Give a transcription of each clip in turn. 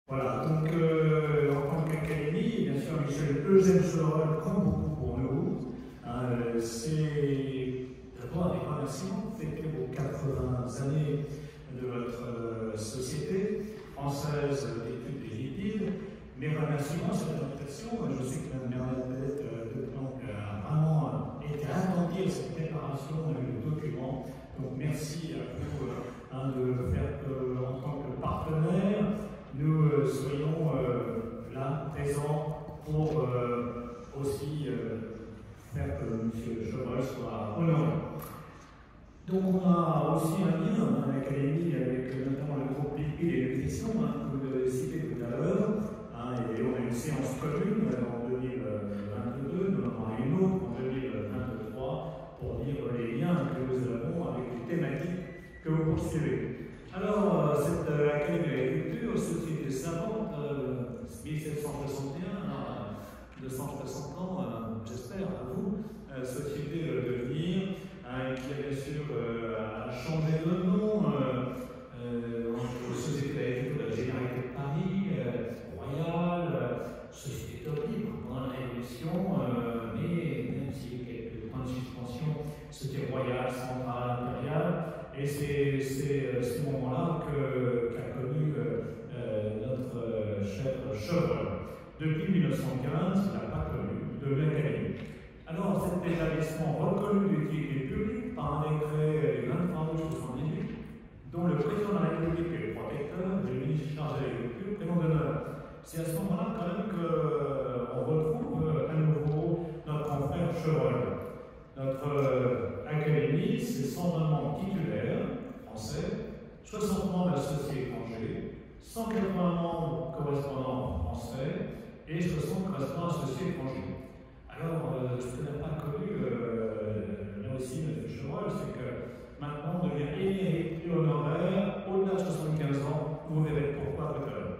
Voilà, donc en tant qu'académie, bien sûr, Michel Eugène Chevrel compte beaucoup pour nous. C'est d'abord des remerciements fêtés aux 80 années de votre société française d'études des lipides. Mes remerciements, cette invitation, je sais que Mme Bernadette a vraiment été attentive à cette préparation du document. Donc merci à vous de faire que, en tant que partenaire, nous soyons là, présents, pour aussi faire que M. Chevrel soit honoré. Donc on a aussi un lien dans l'académie avec notamment le groupe Lipide et Nutrition, que vous avez cité tout à l'heure, et on a une séance commune en 2022, nous en avons une autre en 2023, pour dire les liens que nous avons avec les thématiques que vous poursuivez. Alors, cette Académie de l'agriculture, société savante, 1761, 260 ans, j'espère, à vous, société de devenir, qui a bien sûr changé de nom, société d'agriculture de la Généralité de Paris, royale, société top libre pendant la Révolution, mais même s'il y a quelques points de suspension, c'était royal, central, impérial. Et c'est ce moment-là qu'a connu notre cher Chevrel. Depuis 1915, il n'a pas connu de l'académie. Alors, cet établissement reconnu d'utilité publique par un décret du 23 août 1978, dont le président de la République est le protecteur, le ministre chargé de l'agriculture, prénom d'honneur. C'est à ce moment-là quand même qu'on retrouve à nouveau notre confrère Chevrel. Notre académie, c'est 120 membres titulaires français, 60 membres associés étrangers, 180 membres correspondants français et 60 correspondants associés étrangers. Alors, ce que n'a pas connu, là aussi, M. Chevrel, c'est que maintenant on devient émérite et honoraire au-delà de 75 ans. Vous verrez pourquoi tout à l'heure.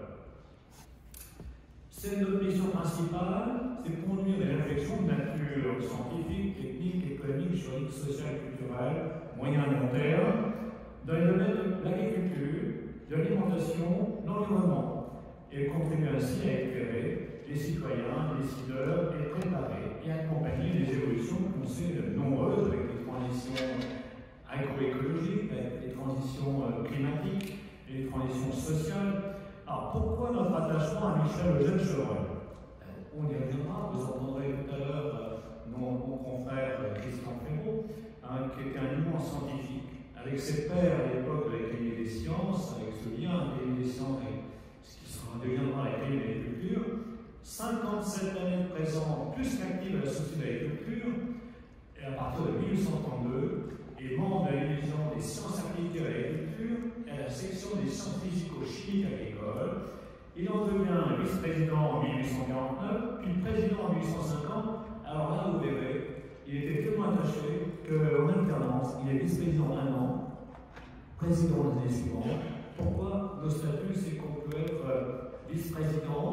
C'est notre mission principale, c'est de conduire des réflexions de nature scientifique, technique, économique, juridique, sociale, culturelle, moyen et long terme, dans les domaines de l'agriculture, de l'alimentation, de l'environnement, et contribuer ainsi à éclairer les citoyens, les décideurs, et préparer et accompagner les évolutions qu'on sait nombreuses avec les transitions agroécologiques, avec les transitions climatiques, et les transitions sociales. Alors pourquoi notre attachement à Michel Eugène Chevrel? On y reviendra, vous entendrez tout à l'heure mon confrère Christian Prévost, qui était un immense scientifique, avec ses pairs à l'époque de l'Académie des sciences, avec ce lien Académie des sciences et ce qui deviendra l'Académie de l'agriculture, 57 années de présence plus qu'active à la Société d'agriculture, et à partir de 1832, est membre de la division des sciences appliquées à l'agriculture et à la section des sciences physico-chimiques agricoles. Il en devient vice-président en 1849, puis président en 1850. Alors là, vous verrez, il était tellement attaché qu'en alternance, il est vice-président un an, président les années suivantes. Pourquoi? Nos statuts, c'est qu'on peut être vice-président,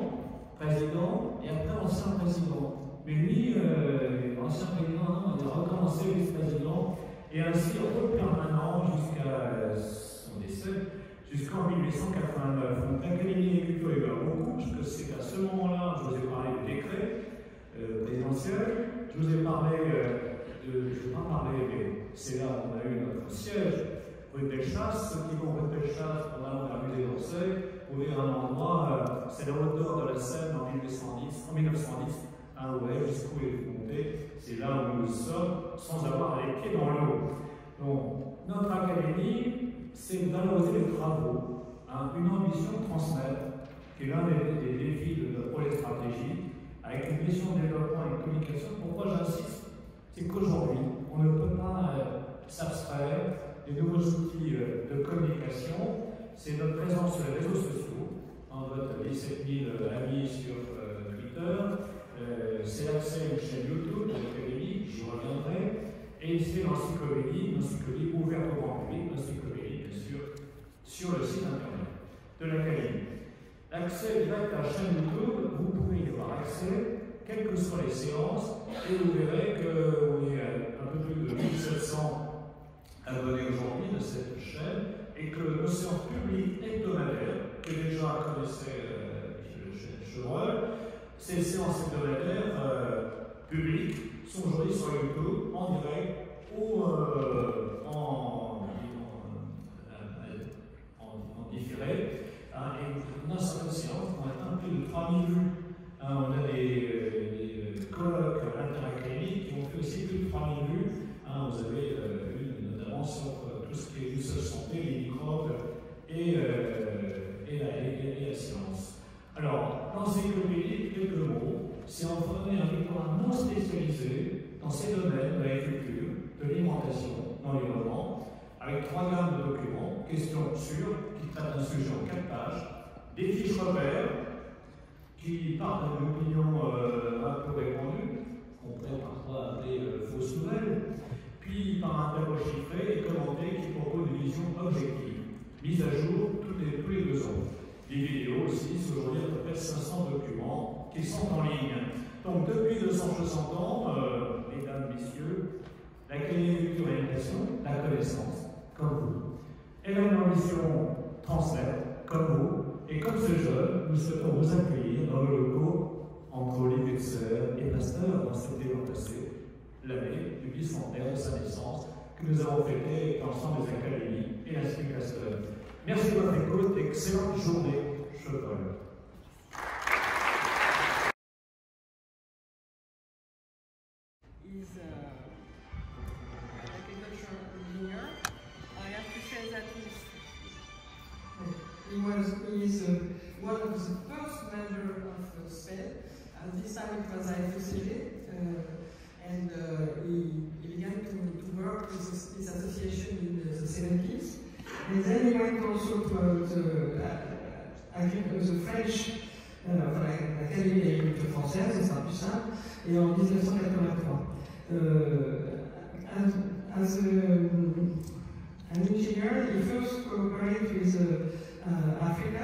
président et après ancien président. Mais lui, ancien président, il a recommencé vice-président et ainsi rôle permanent jusqu'à son décès, jusqu'en 1889. Donc l'Académie d'agriculture est beaucoup, puisque c'est à ce moment-là que je vous ai parlé du décret présidentiel. Je vous ai parlé je ne vais pas parler, mais c'est là qu'on a eu notre siège, rue de Bellechasse. Ceux qui vont rue de Bellechasse, on va dans la musée d'Orsay, vous verrez un endroit, c'est la hauteur de la Seine en 1910, ouais, jusqu'où est monté, c'est là où nous sommes, sans avoir les pieds dans l'eau. Donc, notre académie, c'est de valoriser les travaux, une ambition de transmettre, qui est l'un des défis de notre projet stratégique, avec une mission de développement et de communication. Pourquoi j'insiste? C'est qu'aujourd'hui, on ne peut pas s'abstraire des nouveaux outils de communication. C'est notre présence sur les réseaux sociaux, en votre 17 000 amis sur Twitter. C'est l'accès à une chaîne YouTube de l'Académie, j'y reviendrai, et c'est l'encyclopédie ouverte au grand public, l'encyclopédie bien sûr, sur le site internet de l'Académie. L'accès direct à la chaîne YouTube, vous pouvez y avoir accès, quelles que soient les séances, et vous verrez qu'on est à un peu plus de 1700 abonnés aujourd'hui de cette chaîne, et que nos séances publiques hebdomadaires, que déjà connaissaient sont aujourd'hui sur YouTube, en direct, ou en différé. Et on a certaines séances qui ont atteint plus de 3000 vues. On a des colloques interacadémiques qui ont fait aussi plus de 3000 vues. Vous avez vu notamment sur tout ce qui est du sol santé, les microbes et la science. Alors, l'encyclopédie, quelques mots, c'est en donner un lectorat non spécialisé dans ces domaines de l'agriculture, de l'alimentation, l'environnement, avec 3 gammes de documents, questions sûres, qui traitent d'un sujet en 4 pages, des fiches repères, qui partent d'une opinion un peu répandue, qu'on pourrait parfois appeler fausses nouvelles, puis par un tableau chiffré et commenté qui propose une vision objective, mise à jour tous les 2 ans. Des vidéos aussi, c'est aujourd'hui à peu près 500 documents qui sont en ligne. Donc depuis 260 ans, mesdames, messieurs, l'Académie de culture et d'éducation, la connaissance, comme vous. Elle a une ambition transmettre, comme vous, et comme ce jeune, nous souhaitons vous accueillir dans le locaux entre Olivier Wexler et Pasteur dans cet élan passé, l'année du bicentenaire de sa naissance, que nous avons fêté avec l'ensemble des académies et l'Institut Pasteur. Merci de votre écoute, excellente journée, Chevreul. Is agricultural engineer. I have to say that he is one of the first members of SPED. At this time it was IFCG, and he began to work with this association in the 70s. And then he went also to the French Académie d'agriculture française, ce sera plus simple, et en 1983. As an engineer, he first cooperated with Africa,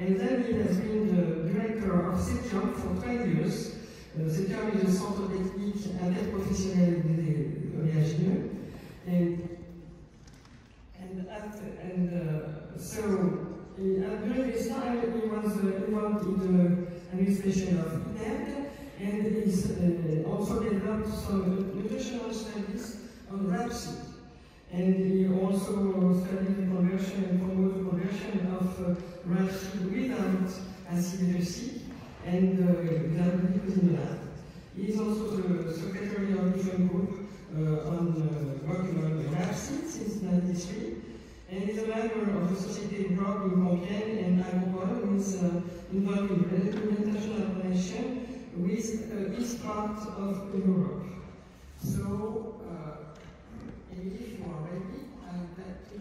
and then he has been the director of CETIOM for 20 years. CETIOM is a centre technique interprofessionnel des oléagineux. So during this time, he was involved in the administration of INED, and he's also developed some nutritional studies on rapeseed. And he also studied the conversion and promoted the conversion of rapeseed without acidic and without glucosinolate. He is also the secretary of different group working on rapeseed since 1993. And is a member of the Société Rock in Compiègne and Agricole, who is involved in international coordination with east part of Europe. So, Emily, if you are ready, I would like to.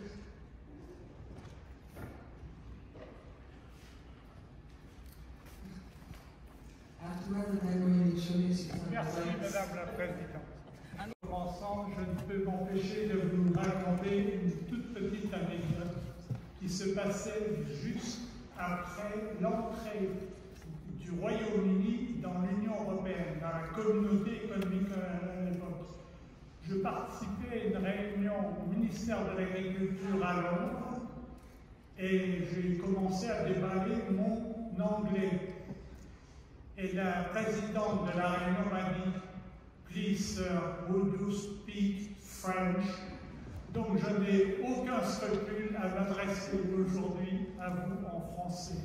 Merci, Madame la Présidente. Ensemble, je ne peux m'empêcher de vous raconter une toute petite anecdote qui se passait juste après l'entrée du Royaume-Uni dans l'Union européenne, dans la communauté économique à l'époque. Je participais à une réunion au ministère de l'Agriculture à Londres et j'ai commencé à déballer mon anglais. Et la présidente de la réunion m'a dit Please, sir, would you speak French? Donc je n'ai aucun scrupule à m'adresser aujourd'hui à vous en français.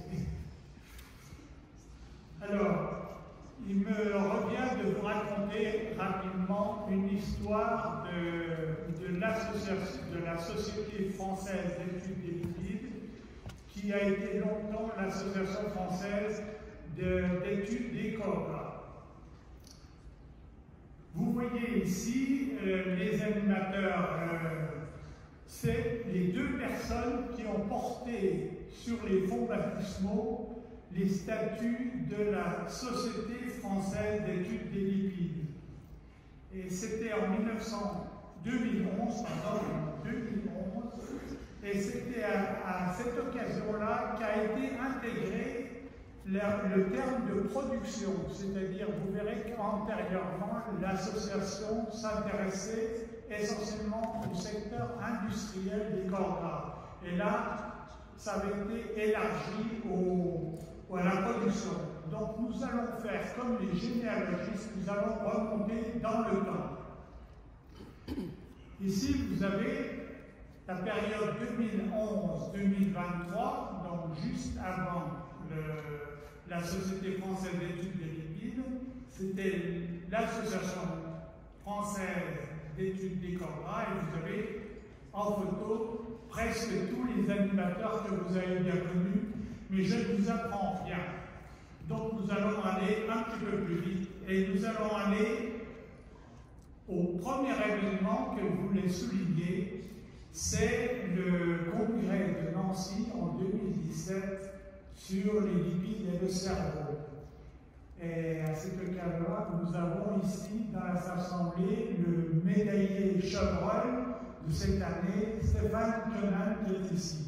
Alors, il me revient de vous raconter rapidement une histoire de la Société française d'études des lipides, qui a été longtemps l'Association française d'études des corps. Vous voyez ici les animateurs, c'est les 2 personnes qui ont porté sur les fonds baptismaux les statuts de la Société française d'études des lipides. Et c'était en 2011, et c'était à cette occasion-là qu'a été intégré le terme de production, c'est-à-dire, vous verrez qu'antérieurement, l'association s'intéressait essentiellement au secteur industriel des corps gras. Et là, ça avait été élargi ou à la production. Donc nous allons faire comme les généalogistes, nous allons remonter dans le temps. Ici, vous avez la période 2011-2023, donc juste avant la Société française d'études des lipides. C'était l'Association française d'études des corps et vous avez en photo presque tous les animateurs que vous avez bien connus, mais je ne vous apprends rien. Donc nous allons aller un petit peu plus vite et nous allons aller au premier événement que vous voulez souligner, c'est le congrès de Nancy en 2017 sur les lipides et le cerveau. Et à cette occasion-là, nous avons ici dans la assemblée le médaillé chevreuil de cette année, Stéphane Koenig, qui est ici.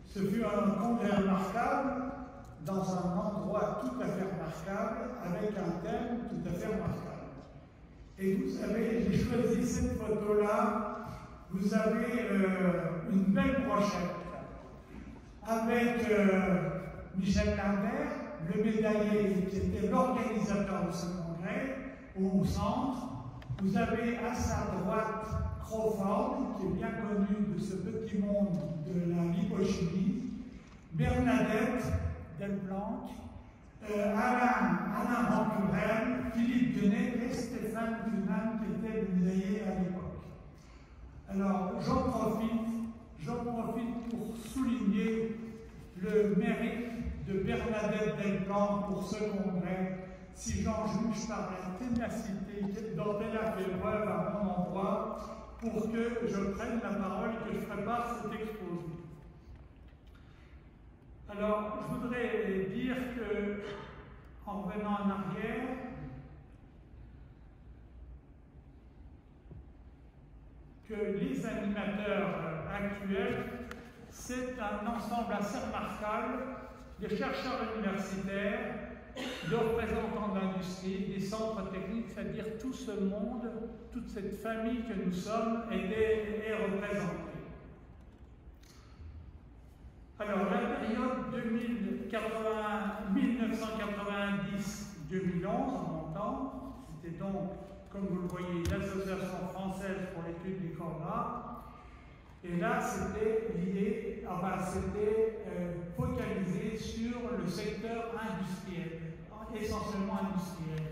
Ce fut un congrès remarquable dans un endroit tout à fait remarquable, avec un thème tout à fait remarquable. Et vous savez, j'ai choisi cette photo-là. Vous avez une belle brochette avec Michel Lambert, le médaillé qui était l'organisateur de ce congrès, au centre. Vous avez à sa droite Crawford, qui est bien connu de ce petit monde de la lipochimie, Bernadette Delblanc, Alain Rancurel, Philippe Genet et Stéphane Kunan, qui était le médaillé à l'époque. Alors, j'en profite pour souligner le mérite de Bernadette Delblanc pour ce congrès, si j'en juge par la ténacité dont elle a fait preuve à mon endroit pour que je prenne la parole et que je prépare cet exposé. Alors, je voudrais dire que, en revenant en arrière, que les animateurs actuels, c'est un ensemble assez remarquable de chercheurs universitaires, de représentants d'industrie, des centres techniques, c'est-à-dire tout ce monde, toute cette famille que nous sommes est représentée. Alors, la période 1990-2011, en montant, c'était donc, comme vous le voyez, l'Association française pour l'étude des corps gras. Et là, c'était lié, c'était focalisé sur le secteur industriel, essentiellement industriel.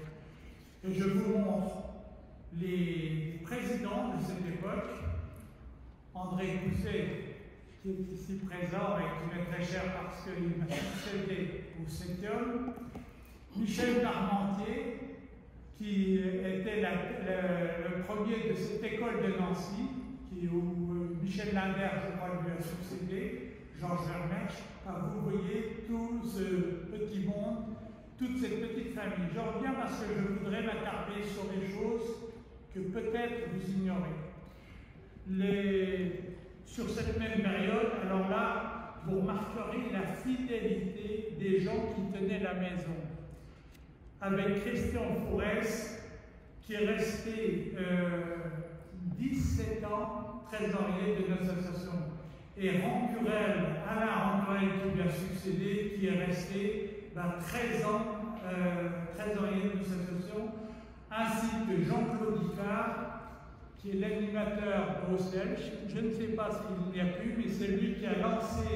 Et je vous montre les présidents de cette époque, André Pousset, qui est ici présent et qui m'est très cher parce qu'il m'a succédé au CETIOM, Michel Parmentier, qui était le premier de cette école de Nancy, où Michel Lambert, je crois, lui a succédé, Georges Vermech. Vous voyez tout ce petit monde, toute cette petite famille. Je reviens parce que je voudrais m'attarder sur des choses que peut-être vous ignorez. Sur cette même période, alors là, vous remarquerez la fidélité des gens qui tenaient la maison. Avec Christian Fourès, qui est resté 17 ans trésorier de l'association, et Alain Rancurel qui lui a succédé, qui est resté 13 ans trésorier de l'association, ainsi que Jean-Claude Icard, qui est l'animateur Bruxelles. Je ne sais pas s'il n'y a plus, mais c'est lui qui a lancé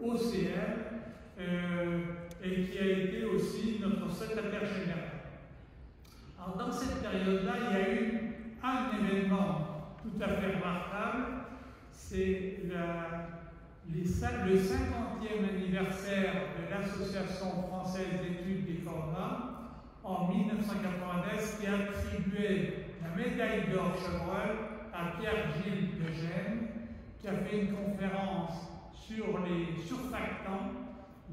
OCR et qui a été aussi notre secrétaire général. Alors, dans cette période-là, il y a eu un événement tout à fait remarquable, c'est le 50e anniversaire de l'Association française d'études des corps gras en 1990, qui attribuait la médaille d'or chevreuil à Pierre-Gilles de Gênes, qui a fait une conférence sur les surfactants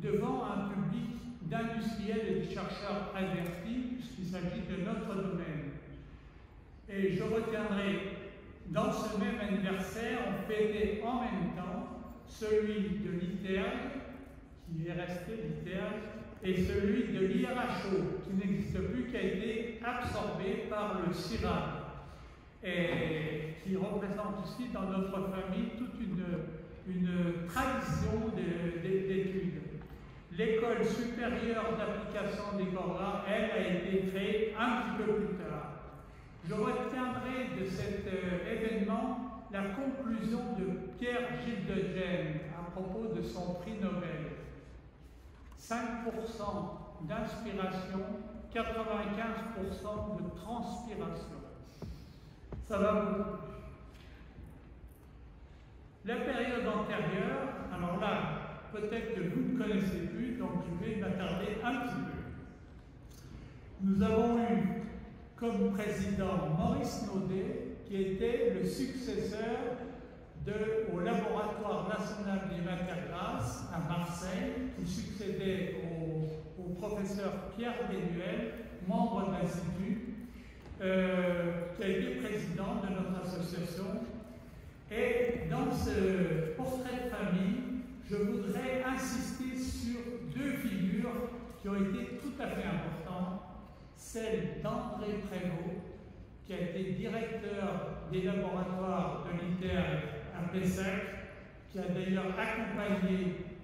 devant un public d'industriels et de chercheurs avertis, puisqu'il s'agit de notre domaine. Et je retiendrai, dans ce même anniversaire, on fêtait en même temps celui de l'ITERG, qui est resté l'ITERG, et celui de l'IRHO, qui n'existe plus, qui a été absorbé par le CIRAD, et qui représente ici dans notre famille toute une tradition d'études. L'école supérieure d'application des corps, elle, a été créée un petit peu plus tard. Je retiendrai de cet événement la conclusion de Pierre-Gilles de Gênes à propos de son prix Nobel. 5% d'inspiration, 95% de transpiration. Ça va beaucoup. La période antérieure, alors là, peut-être que vous ne connaissez plus, donc je vais m'attarder un petit peu. Nous avons eu comme président Maurice Naudet, qui était le successeur au Laboratoire national des matières grasses à Marseille, qui succédait au professeur Pierre Bénuel, membre de l'Institut, qui a été président de notre association. Et dans ce portrait de famille, je voudrais insister sur deux figures qui ont été tout à fait importantes. Celle d'André Prévost, qui a été directeur des laboratoires de l'ITER à Pessac, qui a d'ailleurs accompagné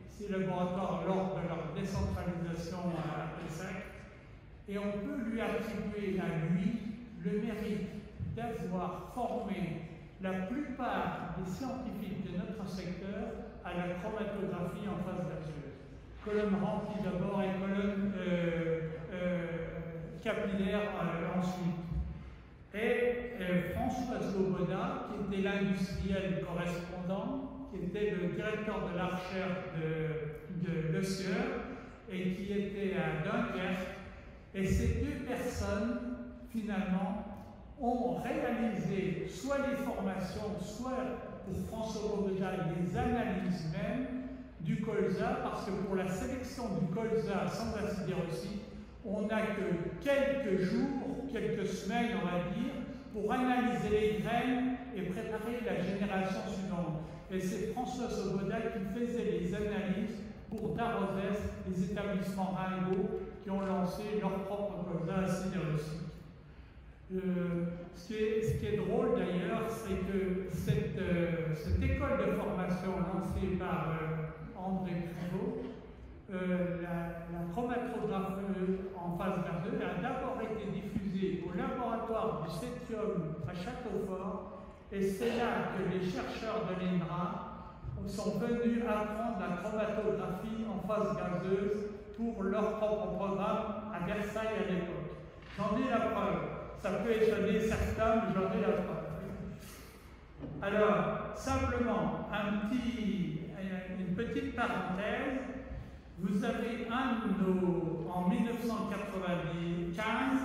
ces laboratoires lors de leur décentralisation à Pessac. Et on peut lui attribuer à lui le mérite d'avoir formé la plupart des scientifiques de notre secteur à la chromatographie en phase gazeuse. Colonne remplie d'abord et colonne capillaire ensuite. Et François Loboda, qui était l'industriel correspondant, qui était le directeur de la recherche de l'ESIEUR et qui était à Dunkerque. Et ces deux personnes, finalement, ont réalisé soit les formations, soit pour François Loboda les analyses même du colza, parce que pour la sélection du colza sans acidérosite, on n'a que quelques jours, quelques semaines, on va dire, pour analyser les graines et préparer la génération suivante. Et c'est François Loboda qui faisait les analyses pour Darozès, les établissements Ringo, qui ont lancé leur propre colza acidérosite. Ce qui est drôle d'ailleurs, c'est que cette école de formation lancée par André Prévost, la chromatographie en phase gazeuse a d'abord été diffusée au laboratoire du Septium à Châteaufort, et c'est là que les chercheurs de l'INRA sont venus apprendre la chromatographie en phase gazeuse pour leur propre programme à Versailles à l'époque. J'en ai la preuve. Ça peut étonner certains, mais j'en ai la preuve. Alors, simplement, une petite parenthèse. Vous avez en 1995,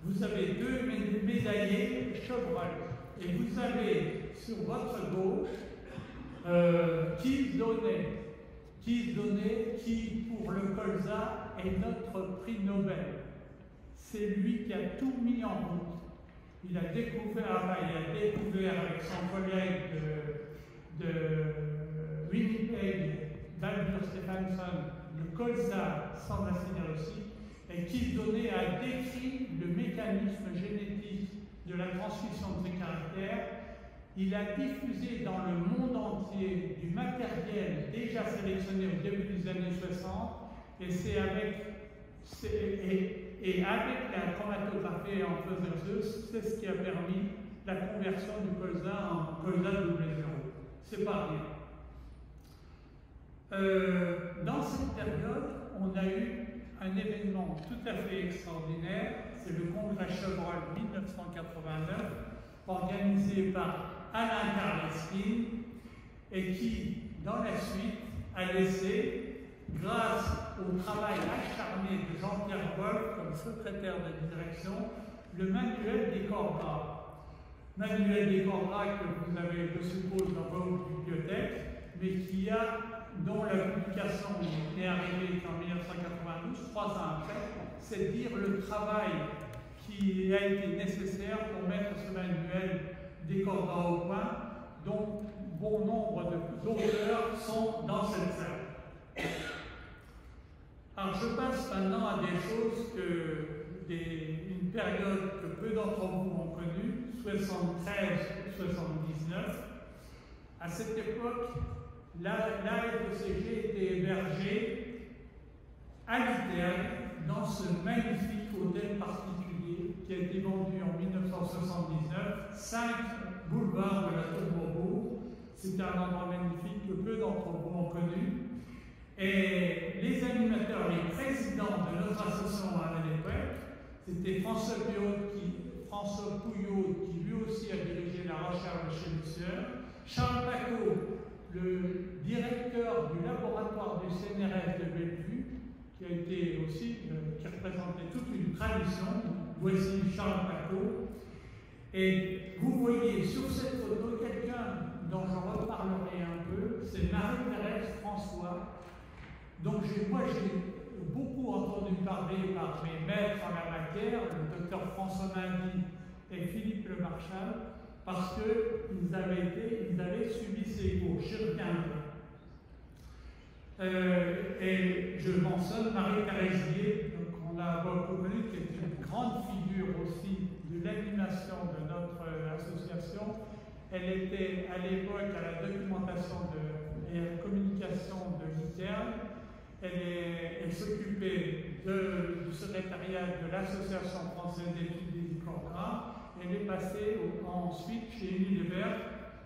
vous avez deux médaillés Chevreul. Et vous avez sur votre gauche Keith Donnet, qui pour le colza est notre prix Nobel. C'est lui qui a tout mis en route. Il a découvert avec son collègue de Winnipeg, Dalbur Stephenson, le colza sans acidérosite, et qui a décrit le mécanisme génétique de la transmission de ces caractères. Il a diffusé dans le monde entier du matériel déjà sélectionné au début des années 60, et avec la chromatographie en phase gazeuse, c'est ce qui a permis la conversion du colza en colza double zéro. C'est pas rien. Dans cette période, on a eu un événement tout à fait extraordinaire, c'est le congrès Chevreul 1989, organisé par Alain Karleski, et qui, dans la suite, a laissé, grâce au travail acharné de Jean-Pierre Wolf comme secrétaire de direction, le manuel des corps gras. Manuel des corps gras que vous avez, je suppose, dans vos bibliothèques, mais dont la publication est arrivée en 1992, 3 ans après, c'est dire le travail qui a été nécessaire pour mettre ce manuel des corps gras au point, dont bon nombre d'auteurs sont dans cette salle. Alors je passe maintenant à des choses une période que peu d'entre vous ont connue, 73-79. À cette époque, la FECG était hébergée à l'ITER, dans ce magnifique hôtel particulier qui a été vendu en 1979, 5 boulevards de la Tour Maubourg. C'était un endroit magnifique que peu d'entre vous ont connu. Et les animateurs, les présidents de notre association à l'époque, c'était François Pouillot, qui lui aussi a dirigé la recherche chez Lucier, Charles Paco, le directeur du laboratoire du CNRS de Bellevue, qui a été aussi, qui représentait toute une tradition. Voici Charles Paco. Et vous voyez sur cette photo quelqu'un dont je reparlerai un peu, c'est Marie-Thérèse François. Donc moi j'ai beaucoup entendu parler par mes maîtres en la matière, le docteur François Mindy et Philippe Le Marchal, parce qu'ils avaient suivi ces cours. J'y reviendrai. Et je mentionne Marie-Thérèse Guillet, qu'on a beaucoup connue, qui est une grande figure aussi de l'animation de notre association. Elle était à l'époque à la documentation et à la communication de l'ITER. Elle s'occupait du secrétariat de l'Association française d'études des diplômes. Elle est passée ensuite chez Unilever,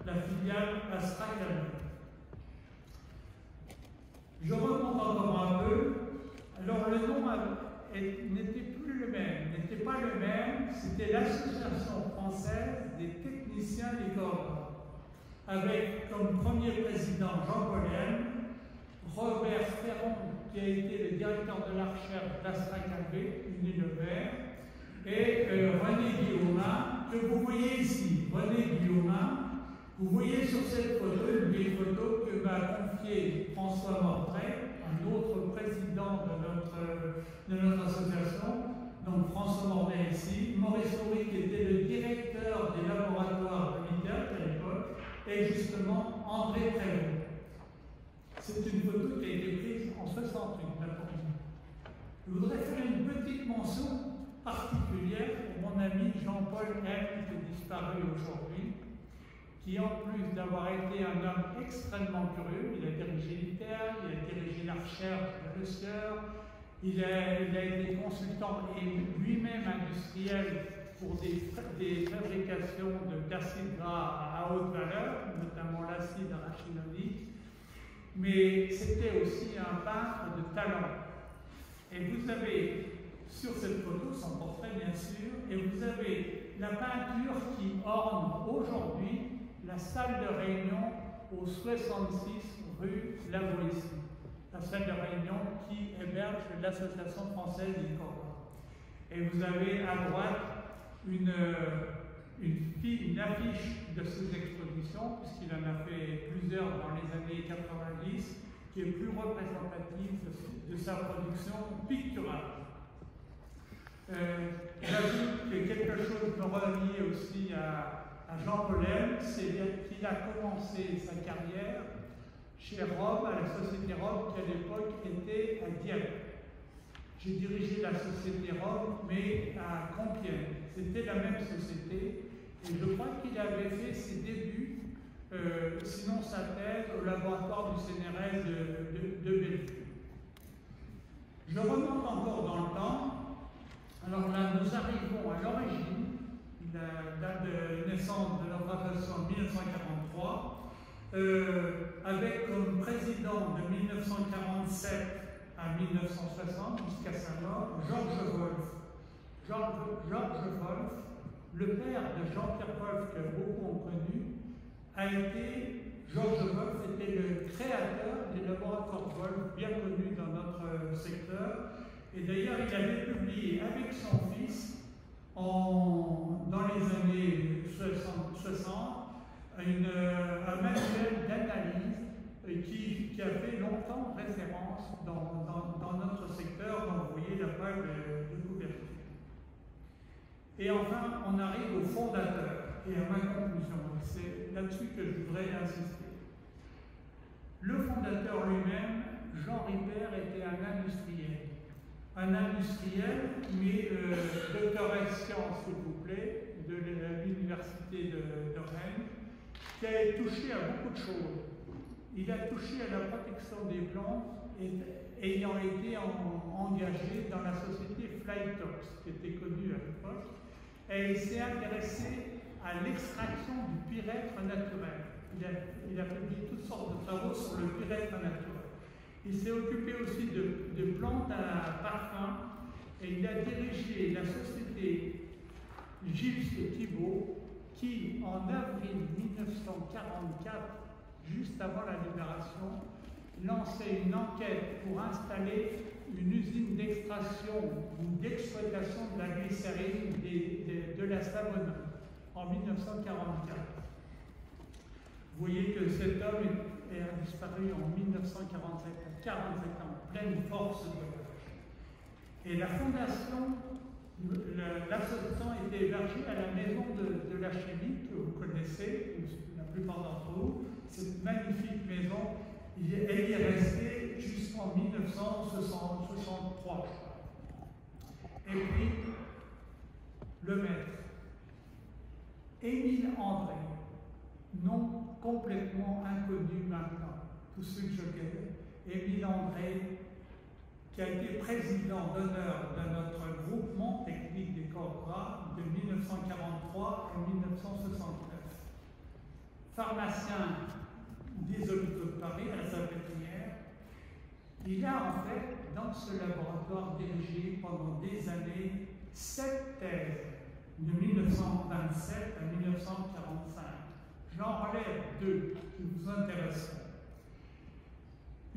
la filiale AstraZeneca. Je remonte encore un peu. Alors le nom n'était plus le même, n'était pas le même. C'était l'Association française des techniciens des corps, avec comme premier président Jean Pollen, Robert Ferron, qui a été le directeur de la recherche d'AstraZeneca, Unilever, et René Guillaumin, que vous voyez ici. René Guillaumin, vous voyez sur cette photo, une vieille photo que m'a confiée François Mortret, un autre président de notre association. Donc François Mortret ici, Maurice Loury, qui était le directeur des laboratoires de l'ITER à l'époque, et justement André Prévost. C'est une photo qui a été prise en 68, je voudrais faire une petite mention particulière pour mon ami Jean-Paul M, qui est disparu aujourd'hui, qui en plus d'avoir été un homme extrêmement curieux, il a dirigé l'ITER, il a dirigé la recherche de Lucier, il a été consultant et lui-même industriel pour des fabrications d'acides gras à haute valeur, notamment l'acide arachidonique. Mais c'était aussi un peintre de talent. Et vous avez, sur cette photo, son portrait bien sûr, et vous avez la peinture qui orne aujourd'hui la salle de réunion au 66 rue Lavoisier. La salle de réunion qui héberge l'Association française des corps. Et vous avez à droite une affiche de ces expositions, puisqu'il en a fait plusieurs dans les années 90, qui est plus représentative de sa production picturale. J'ajoute que quelque chose me relie aussi à Jean Pollen, c'est qu'il a commencé sa carrière chez Rome, à la Société Rome, qui à l'époque était à Dieppe. J'ai dirigé la Société Rome, mais à Compiègne. C'était la même société. Et je crois qu'il avait fait ses débuts, sinon sa thèse, au laboratoire du CNRS de Bellevue. Je remonte encore dans le temps. Alors là, nous arrivons à l'origine, la date de naissance de notre association en 1943, avec comme président de 1947 à 1960, jusqu'à sa mort, Georges Wolff. Georges Wolff, le père de Jean-Pierre Wolff, que beaucoup ont connu, Georges Wolff était le créateur des laboratoires Wolff, bien connus dans notre secteur. Et d'ailleurs, il avait publié avec son fils, dans les années 60, un manuel d'analyse qui a fait longtemps référence dans notre secteur, dont vous voyez la page de couverture. Et enfin, on arrive au fondateur et à ma conclusion. C'est là-dessus que je voudrais insister. Le fondateur lui-même, Jean Ripert, était un industriel. Un industriel, mais docteur en sciences, s'il vous plaît, de l'université de Rennes, qui a touché à beaucoup de choses. Il a touché à la protection des plantes ayant été engagé dans la société Flytox, qui était connue à l'époque, et il s'est intéressé à l'extraction du pyrèthre naturel. Il a publié toutes sortes de travaux sur le pyrèthre naturel. Il s'est occupé aussi de plantes à parfum, et il a dirigé la société Gilles et Thibault, qui, en avril 1944, juste avant la libération, lançait une enquête pour installer une usine d'extraction ou d'exploitation de la glycérine de la Savonne en 1944. Vous voyez que cet homme a disparu en 1947, 47 ans, pleine force de l'âge. Et la fondation, l'association était hébergée à la maison de la chimie que vous connaissez, la plupart d'entre vous. Cette magnifique maison, elle y est restée jusqu'en 1963. Et puis, le maître, Émile André, nom complètement inconnu maintenant, tous ceux que je connais. Émile André, qui a été président d'honneur de notre groupement technique des corps gras de 1943 à 1969. Pharmacien des hôpitaux de Paris à la Salpêtrière, il a en fait, dans ce laboratoire, dirigé pendant des années 7 thèses, de 1927 à 1945. J'en relève 2 qui vous intéresseront.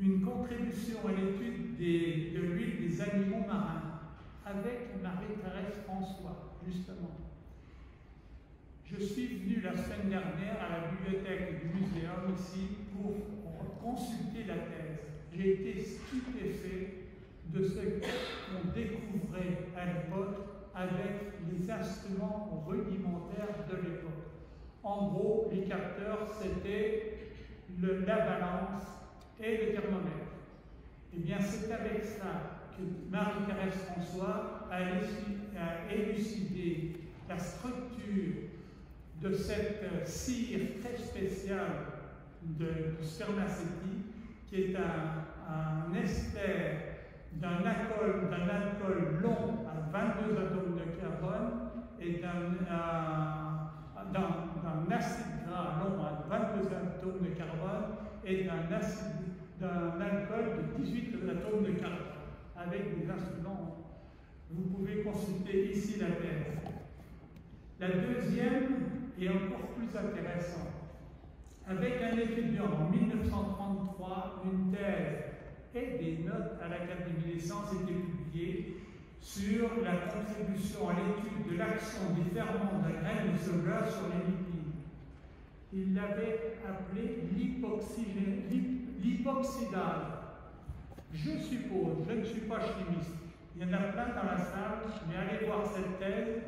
Une contribution à l'étude de l'huile des animaux marins avec Marie-Thérèse François, justement. Je suis venu la semaine dernière à la bibliothèque du muséum ici pour consulter la thèse. J'ai été stupéfait de ce qu'on découvrait à l'époque avec les instruments rudimentaires de l'époque. En gros, les capteurs, c'était la balance et le thermomètre. Eh bien, c'est avec ça que Marie-Thérèse François a élucidé la structure de cette cire très spéciale du spermacétie, qui est un ester d'un alcool long à 22 atomes de carbone et d'un acide gras long à 22 atomes de carbone et d'un alcool de 18 atomes de carbone, avec des instruments. Vous pouvez consulter ici la thèse. La deuxième est encore plus intéressante. Avec un étudiant en 1933, une thèse et des notes à l'Académie des sciences étaient publiées sur la contribution à l'étude de l'action des ferments de graines de soja sur les lipides. Il l'avait appelé l'hypoxydase. Je suppose, je ne suis pas chimiste, il y en a plein dans la salle, mais allez voir cette thèse.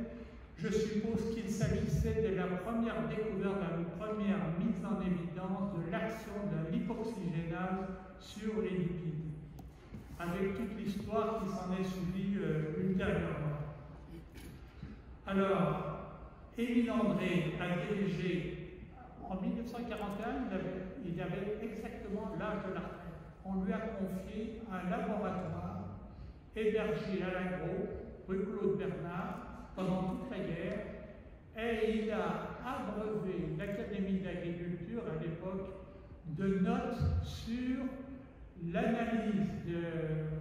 Je suppose qu'il s'agissait de la première découverte, de la première mise en évidence de l'action de l'hypoxygénase sur les lipides, avec toute l'histoire qui s'en est suivie ultérieurement. Alors, Émile André a dirigé, en 1941, il avait exactement l'âge de la retraite. On lui a confié un laboratoire hébergé à l'Agro, rue Claude Bernard, pendant toute la guerre, et il a abreuvé l'Académie d'agriculture à l'époque de notes sur l'analyse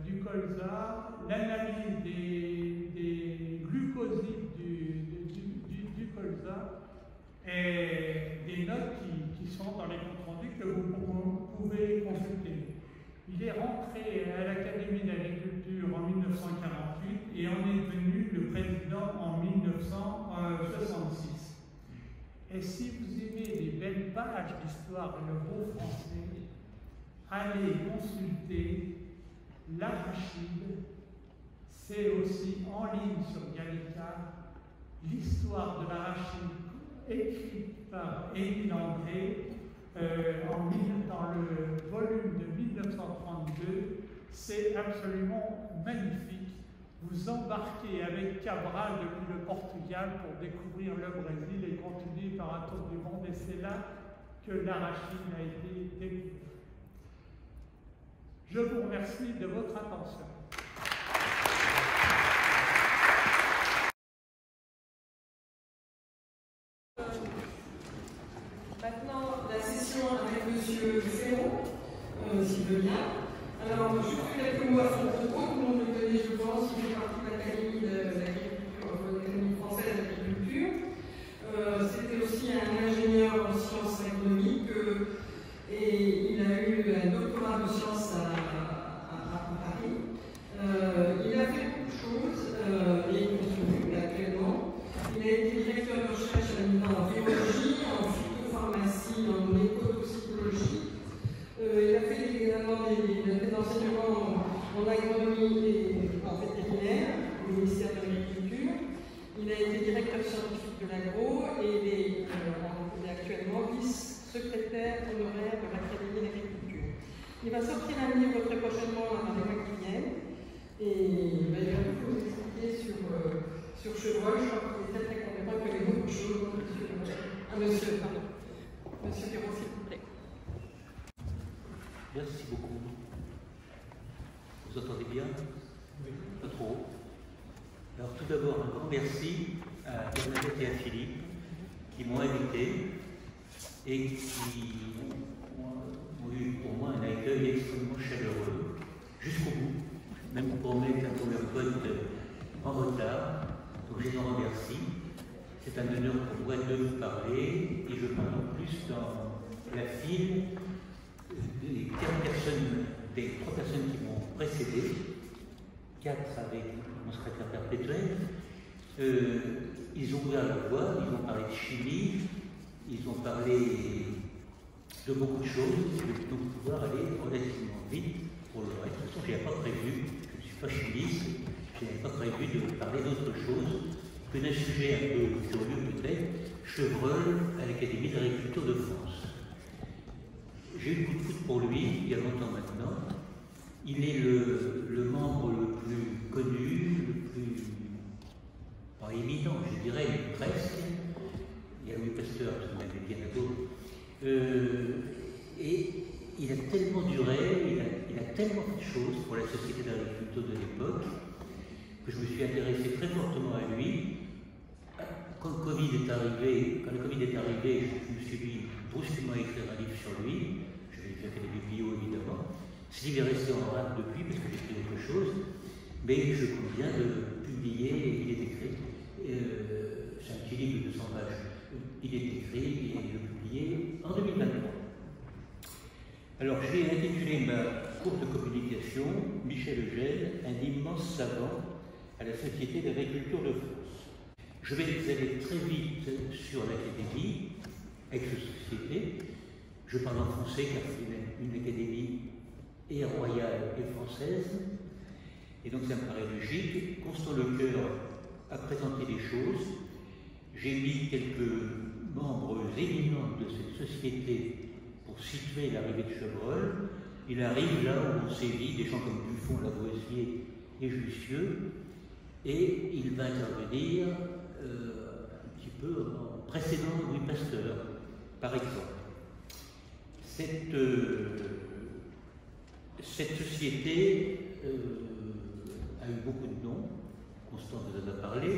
du colza, l'analyse des glucosides du colza, et des notes qui sont dans les comptes rendus que vous pouvez consulter. Il est rentré à l'Académie d'agriculture en 1948 et en est devenu le président en 1966. Et si vous aimez les belles pages d'histoire et le beau français, allez consulter l'arachide. C'est aussi en ligne sur Gallica l'histoire de l'arachide écrite par Émile André dans le volume de 1932. C'est absolument magnifique. Vous embarquez avec Cabral depuis le Portugal pour découvrir le Brésil et continuer par un tour du monde, et c'est là que l'arachide a été découvert. Je vous remercie de votre attention. Maintenant, la session avec M. Ferron, s'il veut bien. Alors, je fais quelques mots à son propos. Tout le monde le connaît, je pense. Il fait partie de l'Académie de l'agriculture, l'Académie française d'agriculture. C'était aussi un ingénieur en sciences économiques et il a eu un doctorat de sciences à Paris. Il a fait beaucoup de choses et il continue actuellement. Il a été directeur de recherche en biologie, en phytopharmacie, en écotoxicologie. Il a fait également des enseignements en agronomie et en vétérinaire au ministère de l'Agriculture. Il a été directeur scientifique de l'agro et il est actuellement vice-secrétaire honoraire de l'Académie d'agriculture. Il va sortir un livre très prochainement dans les mois qui viennent et il va vous expliquer sur Chevreul. Je crois qu'il est très compétent que les autres choses. Monsieur Ferron, s'il vous plaît. Merci beaucoup. Vous entendez bien? Oui. Pas trop. Alors tout d'abord, un grand merci à Bernadette et à Philippe qui m'ont invité et qui ont eu pour moi un accueil extrêmement chaleureux jusqu'au bout, même pour mettre un PowerPoint en retard. Donc je les en remercie. C'est un honneur pour moi de vous parler et je parle en plus dans la file des 3 personnes qui m'ont précédé, 4 avec mon secrétaire perpétuel. Ils ont ouvert la voie, ils ont parlé de chimie, ils ont parlé de beaucoup de choses. Je vais donc pouvoir aller relativement vite pour le reste. De toute façon, je n'avais pas prévu, je ne suis pas chimiste, je n'avais pas prévu de parler d'autre chose que d'un sujet un peu curieux peut-être, Chevreul à l'Académie d'agriculture de France. J'ai eu le coup de foudre pour lui, il y a longtemps maintenant. Il est le membre le plus connu, le plus, pas éminent, je dirais, mais presque. Il y a Louis Pasteur, qui m'avait bien à dos. Et il a tellement duré, il a tellement fait de choses pour la société d'agriculture de l'époque, que je me suis intéressé très fortement à lui. Quand le Covid est arrivé, je me suis dit brusquement écrire un livre sur lui. Je vais faire des biblios évidemment. Ce livre est resté en rade depuis parce que j'ai écrit autre chose, mais je conviens de publier, il est écrit. C'est un petit livre de 200 pages. Il est écrit et il est publié en 2023. Alors j'ai intitulé ma courte communication Michel Eugène, un immense savant à la Société d'agriculture de France. Je vais aller très vite sur l'Académie, avec cette société. Je parle en français car c'est une académie et royale et française. Et donc ça me paraît logique. Constant Lecœur a présenté les choses. J'ai mis quelques membres éminents de cette société pour situer l'arrivée de Chevreul. Il arrive là où on sévit des gens comme Buffon, Lavoisier et Jussieu. Et il va intervenir un petit peu en précédant Louis Pasteur, par exemple. Cette société a eu beaucoup de noms, Constant vous en a parlé.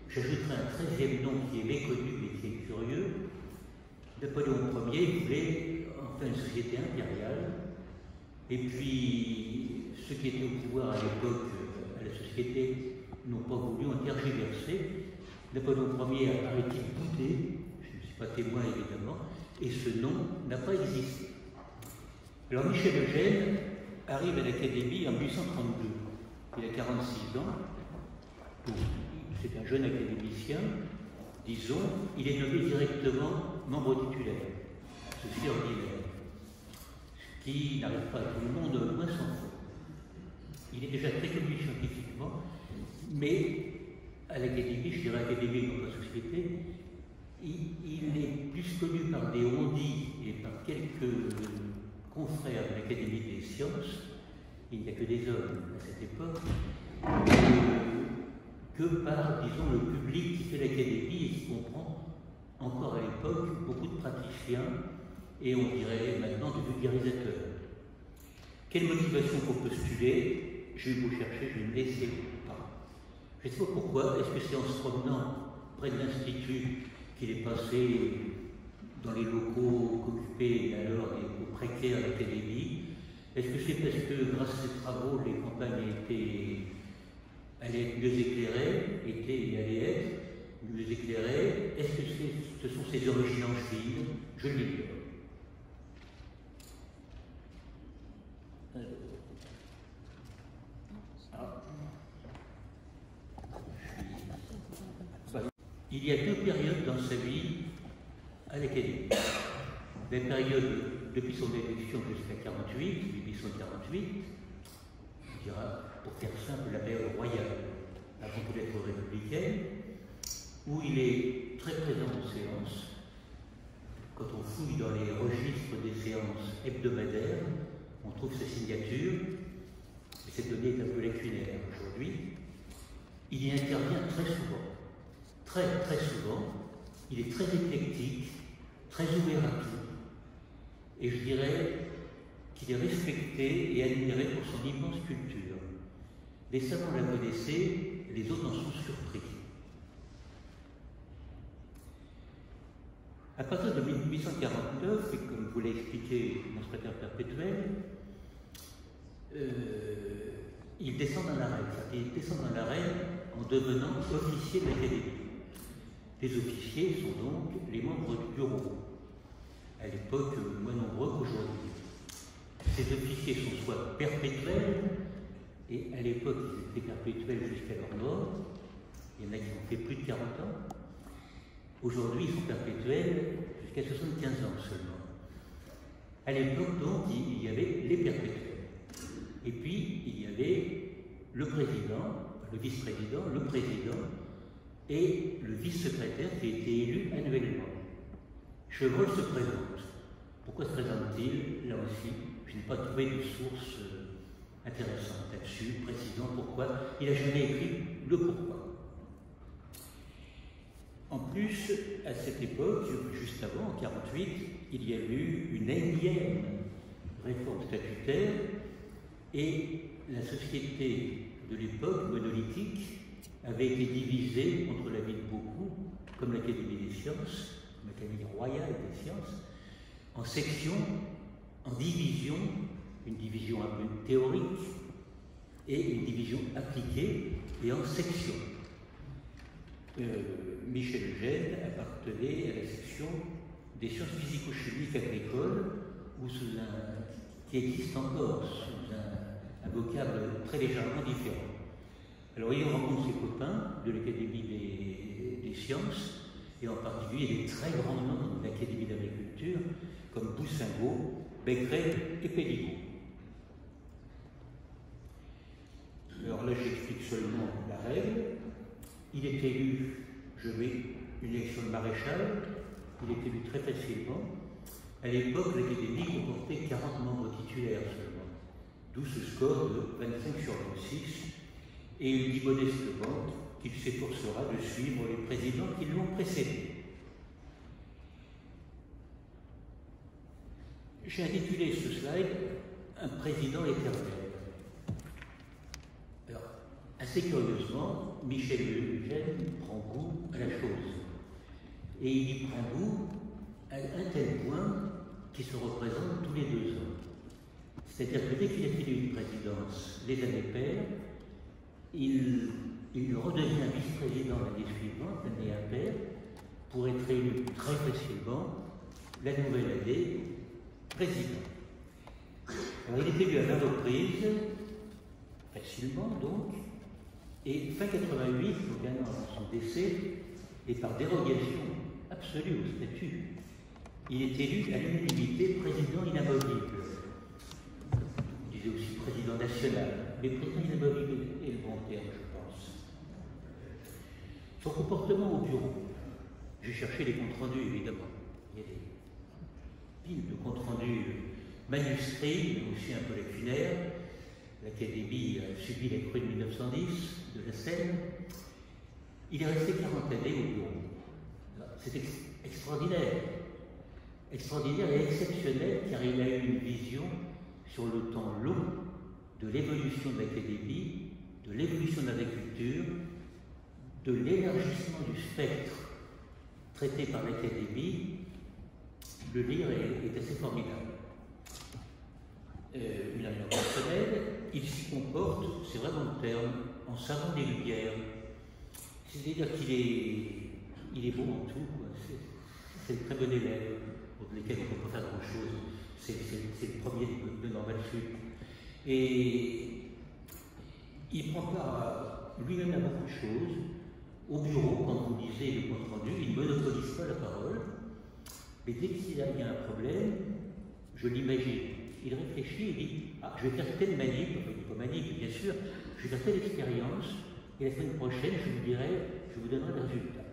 J'ajouterai un 13e nom qui est méconnu mais qui est curieux. Napoléon Ier voulait en faire une société impériale, et puis ceux qui étaient au pouvoir à l'époque, à la société, n'ont pas voulu en tergiverser. Napoléon Ier a arrêté de douter, je ne suis pas témoin évidemment, et ce nom n'a pas existé. Alors Michel Eugène arrive à l'Académie en 1832. Il a 46 ans, c'est un jeune académicien, disons, il est nommé directement membre titulaire, ceci ordinaire, ce qui n'arrive pas à tout le monde, moins s'en faut. Il est déjà très connu scientifiquement, mais à l'Académie, je dirais Académie dans la société, il est plus connu par des on-dit et par quelques confrères de l'Académie des sciences, il n'y a que des hommes à cette époque, que par, disons, le public qui fait l'Académie et qui comprend encore à l'époque beaucoup de praticiens et on dirait maintenant de vulgarisateurs. Quelle motivation pour postuler? Je vais vous chercher, je ne laissais pas. Je ne sais pas pourquoi. Est-ce que c'est en se promenant près de l'Institut qu'il est passé dans les locaux qu'occupaient alors les précaires de l'Académie? Est-ce que c'est parce que grâce à ces travaux, les campagnes allaient être mieux éclairées, étaient et allaient être mieux éclairées? Est-ce que ce sont ses origines angevines? Je l'ignore. Il y a deux périodes dans sa vie à l'Académie. La période depuis son élection jusqu'à 1848, on dira, pour faire simple, la période royale, avant d'être républicaine, où il est très présent aux séances. Quand on fouille dans les registres des séances hebdomadaires, on trouve sa signature, et cette donnée est un peu lacunaire aujourd'hui. Il y intervient très souvent. Très souvent, il est très éclectique, très ouvert à tout, et je dirais qu'il est respecté et admiré pour son immense culture. Les savants la connaissaient, les autres en sont surpris. À partir de 1849, et comme vous l'a expliqué mon secrétaire perpétuel, il descend dans l'arène. Il descend dans l'arène en devenant officier de l'Académie. Les officiers sont donc les membres du bureau, à l'époque moins nombreux qu'aujourd'hui. Ces officiers sont soit perpétuels, et à l'époque ils étaient perpétuels jusqu'à leur mort, il y en a qui ont fait plus de 40 ans. Aujourd'hui ils sont perpétuels jusqu'à 75 ans seulement. À l'époque donc il y avait les perpétuels. Et puis il y avait le président, le vice-président, le président, et le vice-secrétaire qui a été élu annuellement. Chevreul se présente. Pourquoi se présente-t-il? Là aussi, je n'ai pas trouvé de source intéressante là-dessus, précisant pourquoi. Il n'a jamais écrit le pourquoi. En plus, à cette époque, juste avant, en 1948, il y a eu une énième réforme statutaire et la société de l'époque, monolithique, avait été divisée entre la ville de Beaucou, comme l'Académie des sciences, l'Académie royale des sciences, en sections, en divisions, une division un peu théorique et une division appliquée, et en sections. Michel Eugène appartenait à la section des sciences physico-chimiques agricoles, qui existe encore sous un vocable très légèrement différent. Alors il rencontre ses copains de l'Académie des sciences, et en particulier des très grands noms de l'Académie d'agriculture, comme Boussingault, Becquerel et Péligot. Alors là, j'explique seulement la règle. Il est élu, une élection de maréchal, il est élu très facilement. À l'époque, l'Académie comportait 40 membres titulaires seulement, d'où ce score de 25 sur 26. Et il dit modestement qu'il s'efforcera de suivre les présidents qui l'ont précédé. J'ai intitulé ce slide « Un président éternel ». Alors, assez curieusement, Michel Eugène prend goût à la chose. Et il y prend goût à un tel point qui se représente tous les 2 ans. C'est-à-dire que dès qu'il a fait une présidence les années paires, il redevient vice-président l'année suivante, l'année impaire, pour être élu très facilement la nouvelle année président. Alors il est élu à 20 reprises, facilement donc, et fin 88, donc un an avant son décès, et par dérogation absolue au statut, il est élu à l'unanimité président inamovible. On disait aussi président national, mais président inamovible est le bon terme, je pense. Son comportement au bureau. J'ai cherché les comptes rendus, évidemment. Il y a des piles de comptes rendus manuscrits, mais aussi un peu lacunaires. L'Académie a subi la crue de 1910 de la Seine. Il est resté 40 années au bureau. C'est extraordinaire. Extraordinaire et exceptionnel, car il a eu une vision sur le temps long de l'évolution de l'Académie, de l'évolution de l'agriculture, de l'élargissement du spectre traité par l'Académie. Le lire est assez formidable. Une opinion personnelle, il s'y comporte, c'est vraiment le terme, en savant des lumières. C'est-à-dire qu'il est bon en tout. C'est un très bon élève, pour lequel on ne peut pas faire grand-chose. C'est le premier de Normal Sup. Et il prend part lui-même à beaucoup de choses. Au bureau, quand vous lisez le compte-rendu, il ne monopolise pas la parole. Mais dès qu'il y a un problème, je l'imagine. Il réfléchit et dit « Ah, je vais faire telle manip, enfin, il dit pas manip, bien sûr, je vais faire telle expérience, et la semaine prochaine, je vous donnerai le résultat. »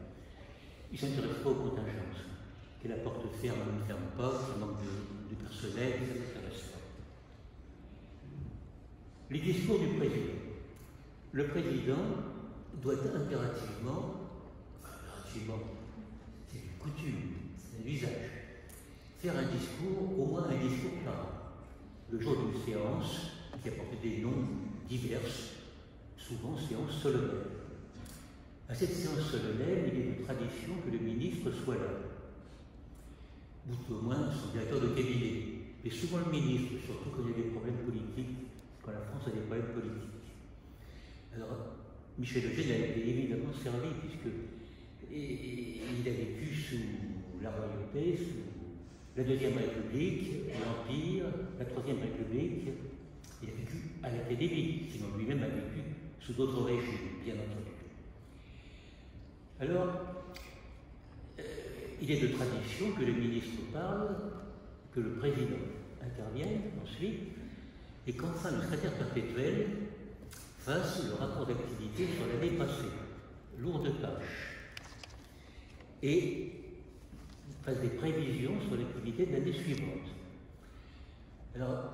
Il ne s'intéresse pas aux contingences. Que la porte ferme ou ne ferme pas, qu'il manque de personnel, ça ne s'intéresse pas. Les discours du président. Le président doit impérativement, c'est une coutume, c'est un usage, faire un discours, au moins un discours par an. Le jour d'une séance qui a porté des noms divers, souvent séance solennelle. À cette séance solennelle, il est de tradition que le ministre soit là, ou au moins son directeur de cabinet. Mais souvent le ministre, surtout quand il y a des problèmes politiques, quand la France a des problèmes politiques. Alors, Michel Eugène a été évidemment servi, il a vécu sous la royauté, sous la Deuxième République, l'Empire, la Troisième République. Il a vécu à l'Académie, sinon lui-même a vécu sous d'autres régimes, bien entendu. Alors, il est de tradition que le ministre parle, que le président intervienne ensuite, et qu'enfin le secrétaire perpétuel fasse le rapport d'activité sur l'année passée, lourde tâche, et fasse des prévisions sur l'activité de l'année suivante. Alors,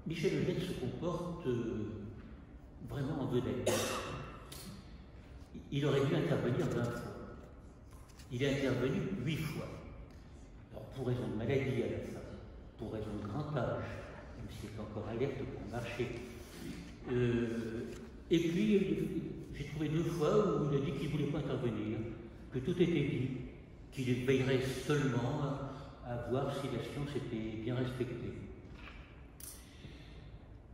Michel Eugène se comporte vraiment en vedette. Il aurait dû intervenir 20 fois. Il est intervenu 8 fois. Alors, pour raison de maladie à la fin, pour raison de grand âge, même s'il est encore alerte pour marcher. Et puis, j'ai trouvé 2 fois où il a dit qu'il ne voulait pas intervenir, que tout était dit, qu'il veillerait seulement à voir si la science était bien respectée.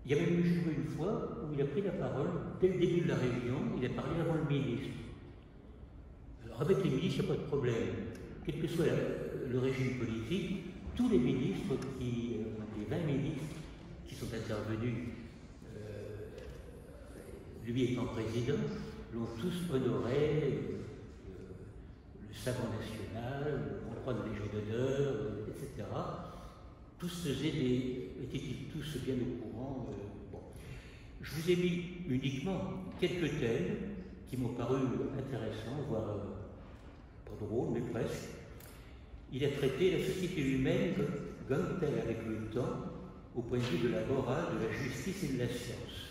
Il y a même eu, je trouve, une fois où il a pris la parole dès le début de la réunion, il a parlé avant le ministre. Alors avec les ministres, il n'y a pas de problème. Quel que soit le régime politique, tous les ministres, les 20 ministres qui sont intervenus, lui étant président, l'ont tous honoré, le savant national, le croix de Légion d'honneur, etc. Tous étaient-ils tous bien au courant. Bon. Je vous ai mis uniquement quelques thèmes qui m'ont paru intéressants, voire pas drôles, mais presque. Il a traité la société humaine gagne-t-elle avec le temps au point de vue de la morale, de la justice et de la science.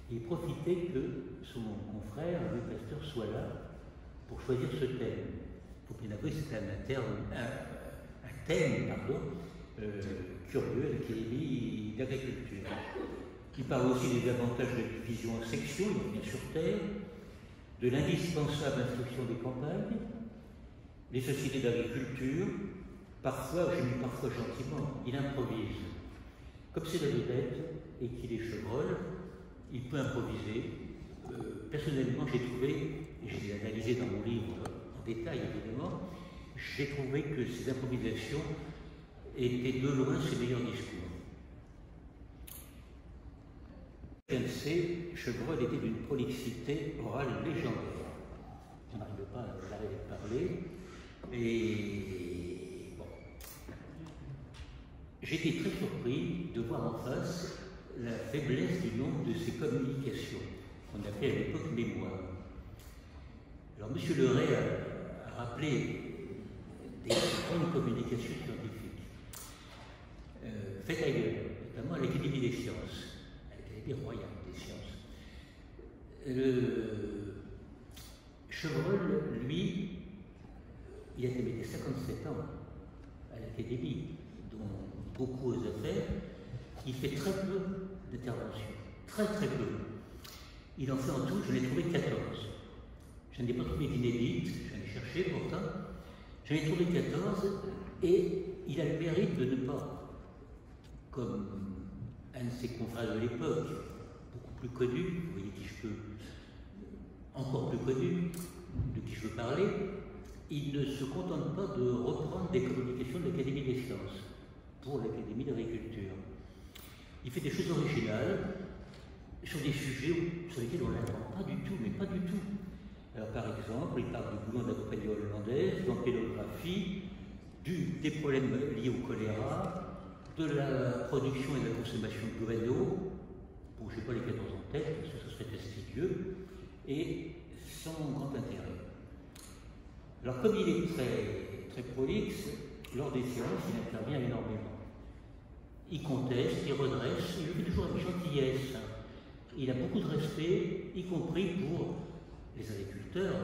Il profitait que son confrère, Louis Pasteur, soit là pour choisir ce thème. Il faut bien avouer que c'était un thème curieux, l'Académie d'agriculture. Il parle aussi des avantages de la division en sections, il revient sur terre, de l'indispensable instruction des campagnes, les sociétés d'agriculture, parfois, je dis parfois gentiment, il improvise. Comme c'est la vedette et qu'il est chevreul, il peut improviser. Personnellement, j'ai trouvé, et je l'ai analysé dans mon livre en détail évidemment, j'ai trouvé que ces improvisations étaient de loin ses meilleurs discours. Chevreul était d'une prolixité orale légendaire. On n'arrive pas à l'arrêter de parler. Et bon. J'étais très surpris de voir en face la faiblesse du nombre de ces communications, qu'on appelait à l'époque mémoire. Alors M. Leray a rappelé des grandes communications scientifiques faites ailleurs, notamment à l'Académie des sciences, à l'Académie royale des sciences. Chevreul, lui, il a été 57 ans à l'Académie, dont beaucoup aux affaires. il fait très peu d'interventions, très peu. Il en fait en tout, je l'ai trouvé 14. Je n'ai pas trouvé d'inédite, j'en ai cherché pourtant. J'en ai trouvé 14 et il a le mérite de ne pas, comme un de ses confrères de l'époque, beaucoup plus connu, vous voyez qui je peux, encore plus connu, de qui je veux parler, il ne se contente pas de reprendre des communications de l'Académie des sciences pour l'Académie d'agriculture. Il fait des choses originales sur des sujets sur lesquels on n'attend pas du tout, mais pas du tout. Alors, par exemple, il parle du boulon de la compagnie hollandaise, d'empélographie, des problèmes liés au choléra, de la production et de la consommation de guano. Bon, je n'ai pas les 14 en tête, parce que ce serait fastidieux, et sans grand intérêt. Alors, comme il est très prolixe, lors des séances, il intervient énormément. Il conteste, il redresse, il le fait toujours avec gentillesse. Il a beaucoup de respect, y compris pour les agriculteurs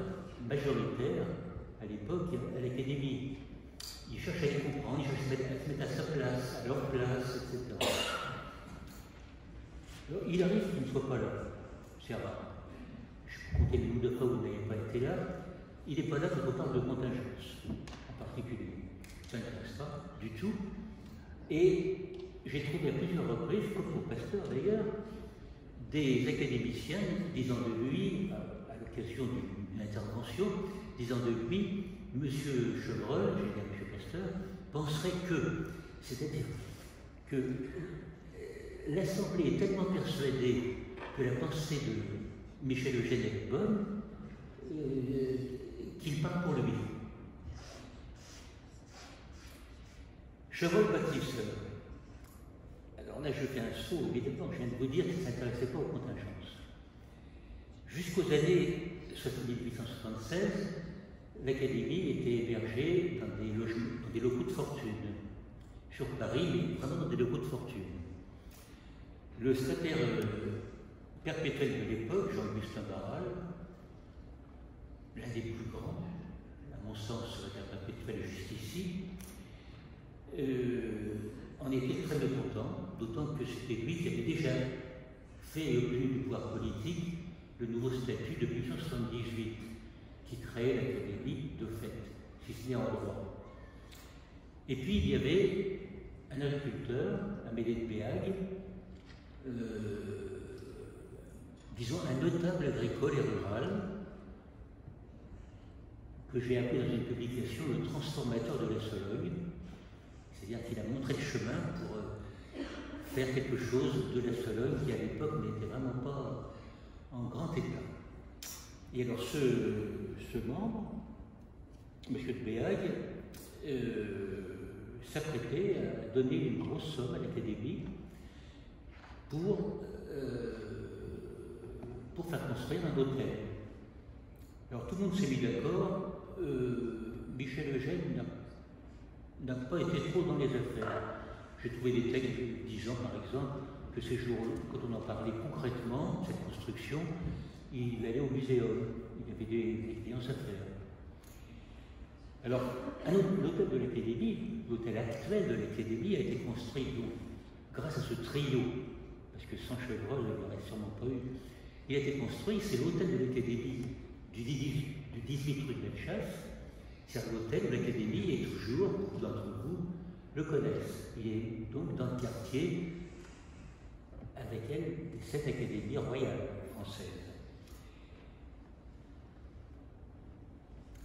majoritaires à l'époque à l'Académie. Il cherche à les comprendre, il cherche à se mettre à sa place, à leur place, etc. Alors, il arrive qu'il ne soit pas là. C'est rare. Je comptais le nombre de fois où vous n'avez pas été là. Il n'est pas là quand on parle de contingence, en particulier. Ça ne m'intéresse pas du tout. Et j'ai trouvé à plusieurs reprises, comme pour Pasteur d'ailleurs, des académiciens disant de lui, à l'occasion d'une intervention, disant de lui, Monsieur Chevreul, j'ai dit à Monsieur Pasteur, penserait que, c'est-à-dire que l'Assemblée est tellement persuadée que la pensée de Michel Eugène est bonne, qu'il parle pour lui. Chevreul Baptiste. Alors là, je fais un saut, évidemment, je viens de vous dire qu'il ne s'intéressait pas aux contingences. Jusqu'aux années 1876, l'Académie était hébergée dans des locaux de fortune, sur Paris, mais vraiment dans des locaux de fortune. Le secrétaire perpétuel de l'époque, Jean-Augustin Barral, l'un des plus grands, à mon sens, secrétaire perpétuel juste ici, en était très mécontent, d'autant que c'était lui qui avait déjà fait et obtenu du pouvoir politique le nouveau statut de 1878, qui créait l'Académie de fait, si ce n'est en droit. Et puis il y avait un agriculteur, Amédée de Béhague, disons un notable agricole et rural, que j'ai appelé dans une publication le transformateur de la Sologne, c'est-à-dire qu'il a montré le chemin pour faire quelque chose de la Sologne qui à l'époque n'était vraiment pas en grand état. Et alors ce membre, M. de Béhague, s'apprêtait à donner une grosse somme à l'Académie pour faire construire un hôtel. Alors tout le monde s'est mis d'accord, Michel Eugène n'a pas été trop dans les affaires. J'ai trouvé des textes disant par exemple que ces jours-là, quand on en parlait concrètement, cette construction, il allait au muséum, il y avait des clients à faire. Alors, l'hôtel de l'Académie, l'hôtel actuel de l'Académie a été construit donc, grâce à ce trio, parce que sans Chevreul, il n'y aurait sûrement pas eu. Il a été construit, c'est l'hôtel de l'Académie du 18 rue de Bellechasse. C'est l'hôtel où l'Académie est toujours, beaucoup d'entre vous le connaissent. Il est donc dans le quartier avec elle cette Académie royale française.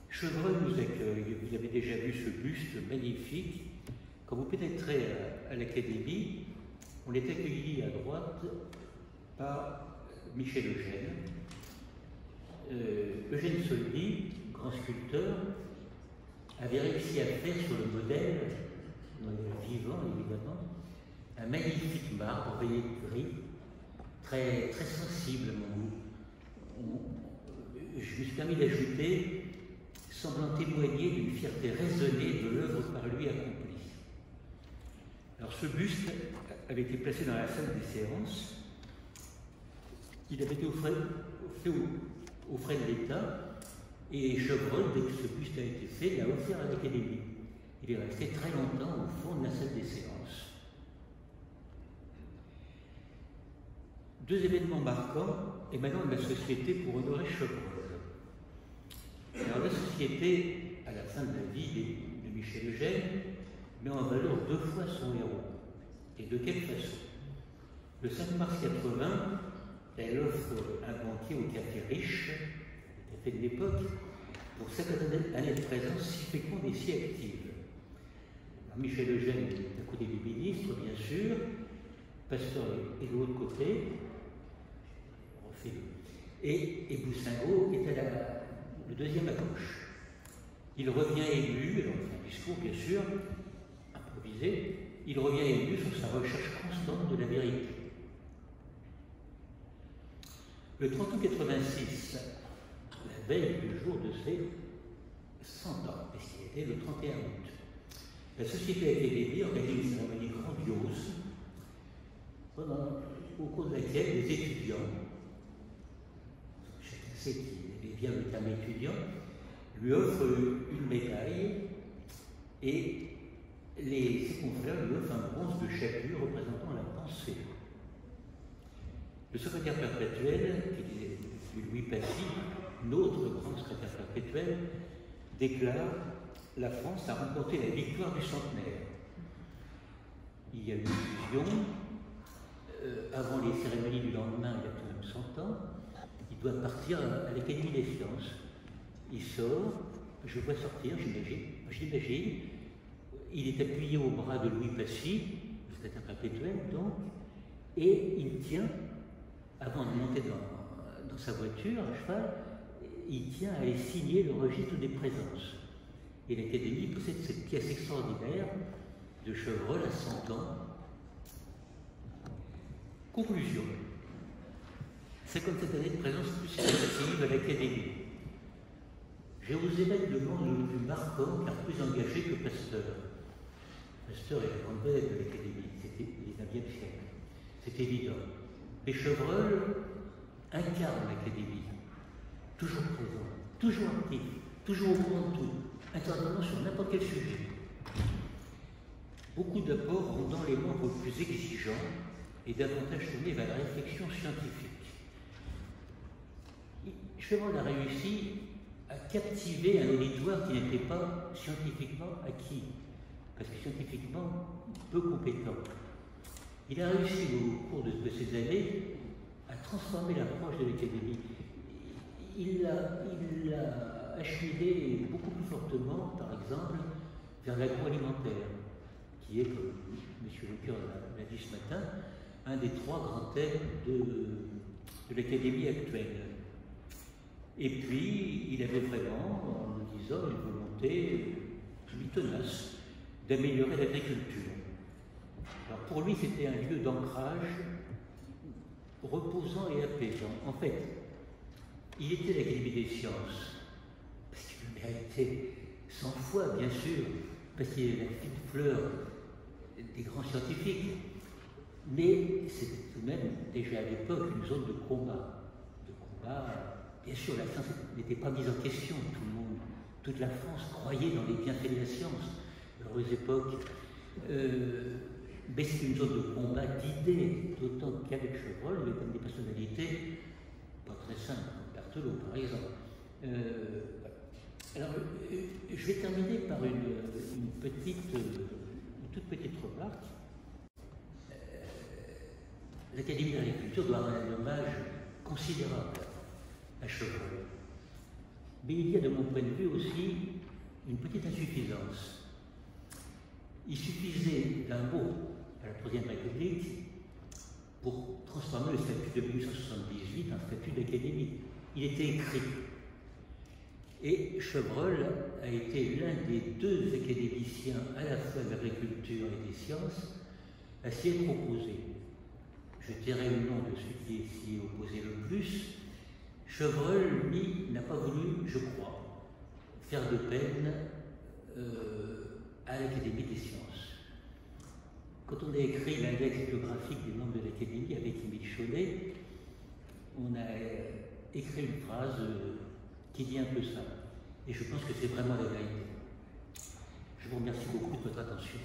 Chevreul nous accueille. Vous avez déjà vu ce buste magnifique. Quand vous pénétrez à l'Académie, on est accueilli à droite par Michel Eugène. Eugène Solny, grand sculpteur, avait réussi à faire sur le modèle, vivant évidemment, un magnifique marbre veillé de gris, très, très sensible à mon goût. Je me suis permis d'ajouter, semblant témoigner d'une fierté raisonnée de l'œuvre par lui accomplie. Alors ce buste avait été placé dans la salle des séances. Il avait été offert aux frais de l'État, et Chevreul, dès que ce buste a été fait, l'a offert à l'Académie. Il est resté très longtemps au fond de la salle des séances. Deux événements marquants émanant de la société pour honorer Chevreul. Alors la société, à la fin de la vie de Michel Eugène, met en valeur deux fois son héros. Et de quelle façon? Le 5 mars 80, elle offre un banquier au café riche, le café de l'époque, pour cette année de présence si féconde et si active. Alors, Michel Eugène est à côté du ministre, bien sûr, Pasteur est de l'autre côté, et Boussingault est le deuxième à gauche. Il revient ému, alors il fait un discours bien sûr, improvisé, il revient ému sur sa recherche constante de la vérité. Le 30 août 86, la veille du jour de ses 100 ans, puisqu'il était le 31 août, la Société Académie organise une cérémonie grandiose, au cours de laquelle les étudiants, chacun sait qu'il est bien le terme étudiant, lui offrent une médaille et ses confrères lui offrent un bronze de chapelure représentant la pensée. Le secrétaire perpétuel, qui est Louis Passy, notre grand secrétaire perpétuel, déclare « La France a remporté la victoire du centenaire ». Il y a eu une fusion. Avant les cérémonies du lendemain, il y a tout de même 100 ans, il doit partir à l'Académie des sciences. Il sort, je le vois sortir, j'imagine, il est appuyé au bras de Louis Passy, le secrétaire perpétuel donc, et il tient, avant de monter dans sa voiture à cheval, il tient à aller signer le registre des présences. Et l'Académie possède cette pièce extraordinaire de Chevreul à 100 ans. Conclusion. 57 années de présence plus significative à l'Académie. J'ai osé mettre le nom le plus marquant car plus engagé que Pasteur. Pasteur est la grande vedette de l'Académie, c'était le 19e siècle. C'est évident. Mais Chevreul incarne l'Académie. Toujours présent, toujours actif, toujours au courant de tout, intervenant sur n'importe quel sujet. Beaucoup d'apports rendant les membres plus exigeants et davantage tournés vers la réflexion scientifique. Chevreul a réussi à captiver un auditoire qui n'était pas scientifiquement acquis, parce que scientifiquement peu compétent. Il a réussi au cours de ces années à transformer l'approche de l'Académie. Il l'a acheminé beaucoup plus fortement, par exemple, vers l'agroalimentaire, qui est, comme M. Lecœur l'a dit ce matin, un des trois grands thèmes de l'Académie actuelle. Et puis, il avait vraiment, en nous disant, une volonté tenace d'améliorer l'agriculture. Alors pour lui, c'était un lieu d'ancrage reposant et apaisant. En fait, il était à l'Académie des sciences, parce qu'il le méritait 100 fois, bien sûr, parce qu'il est la fine fleur des grands scientifiques. Mais c'était tout de même, déjà à l'époque, une zone de combat. Bien sûr, la science n'était pas mise en question, tout le monde, toute la France croyait dans les bienfaits de la science, heureuse époque. Mais c'était une zone de combat d'idées, d'autant qu'avec Chevreul, il y avait comme des personnalités pas très simples, comme Berthelot par exemple. Alors, je vais terminer par une toute petite remarque. L'Académie de l'agriculture doit rendre un hommage considérable à Chevreul. Mais il y a, de mon point de vue, aussi une petite insuffisance. Il suffisait d'un mot à la Troisième République pour transformer le statut de 1878 en statut d'académie. Il était écrit. Et Chevreul a été l'un des deux académiciens, à la fois de l'agriculture et des sciences, à s'y être opposé. Je tairai le nom de celui qui s'y est opposé le plus. Chevreul, lui, n'a pas voulu, je crois, faire de peine à l'Académie des sciences. Quand on a écrit l'index biographique des membres de l'Académie avec Émile Chollet, on a écrit une phrase qui dit un peu ça. Et je pense que c'est vraiment la vérité. Je vous remercie beaucoup de votre attention.